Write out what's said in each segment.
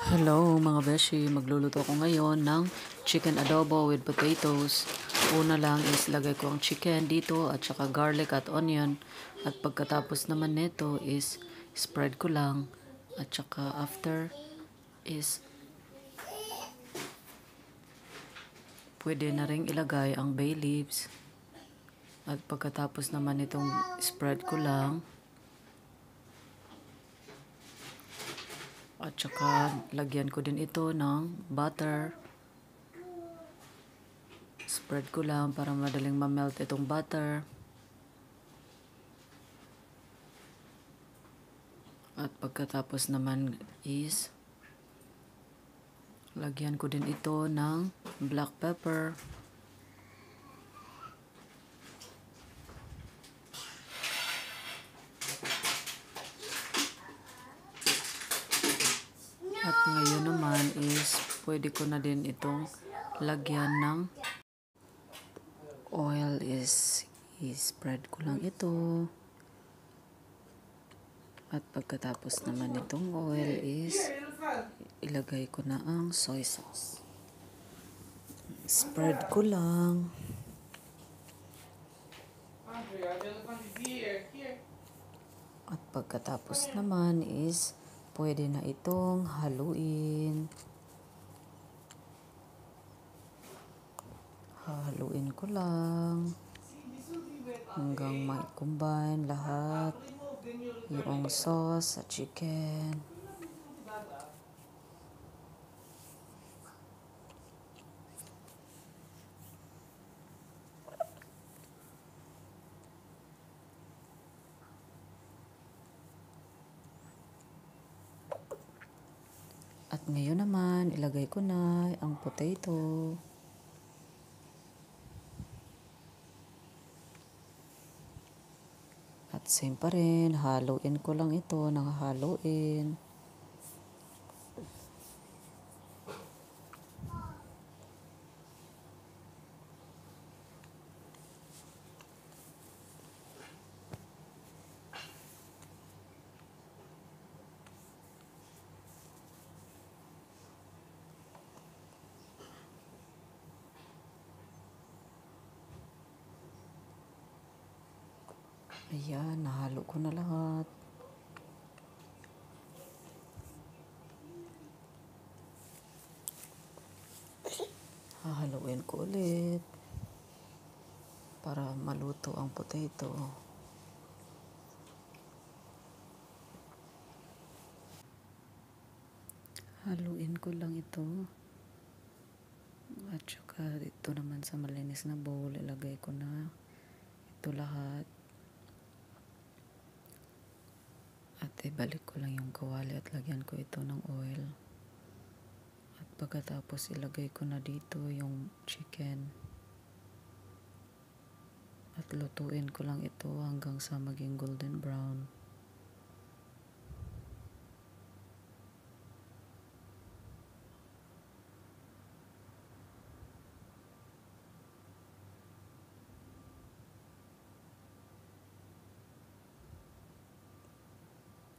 Hello mga beshi, magluluto ako ngayon ng chicken adobo with potatoes. Una lang is lagay ko ang chicken dito at saka garlic at onion. At pagkatapos naman nito is spread ko lang. At saka after is pwede na ring ilagay ang bay leaves. At pagkatapos naman itong spread ko lang. At saka lagyan ko din ito ng butter. Spread ko lang para madaling ma-melt itong butter. At pagkatapos naman is lagyan ko din ito ng black pepper. At ngayon naman is pwede ko na din itong lagyan ng oil. Is i-spread ko lang ito. At pagkatapos naman itong oil is ilagay ko na ang soy sauce. Spread ko lang. At pagkatapos naman is pwede na itong haluin. Haluin ko lang hanggang ma-combine lahat yung sauce sa chicken. At ngayon naman, ilagay ko na ang potato. At same pa rin, haluin ko lang ito ng haluin. Ayan, nahalo ko na lahat. Hahaluin ko ulit para maluto ang potato. Haluin ko lang ito. At saka ito naman sa malinis na bowl, ilagay ko na ito lahat. At ibalik ko lang yung kawali at lagyan ko ito ng oil. At pagkatapos ilagay ko na dito yung chicken. At lutuin ko lang ito hanggang sa maging golden brown.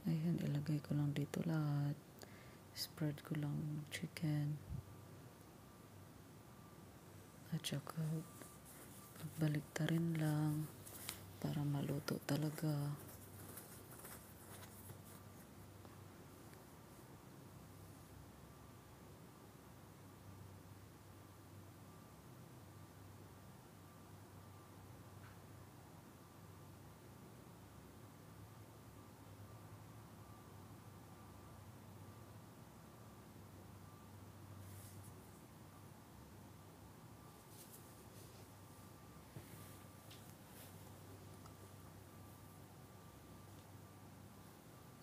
Ayan, ilagay ko lang dito lahat. Spread ko lang chicken. At saka pagbalik ta rin lang para maluto talaga.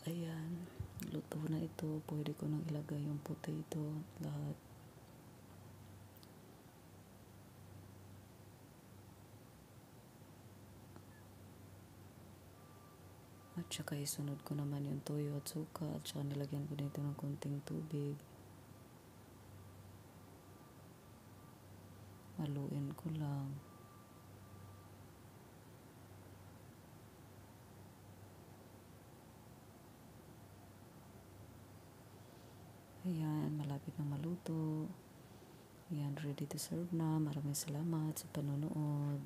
Ayan, luto na ito. Pwede ko nang ilagay yung potato at lahat. At saka isunod ko naman yung toyo at suka at saka nilagyan ko dito ng konting tubig. Haluin ko lang. Ayan, ready to serve na. Maraming salamat sa panonood.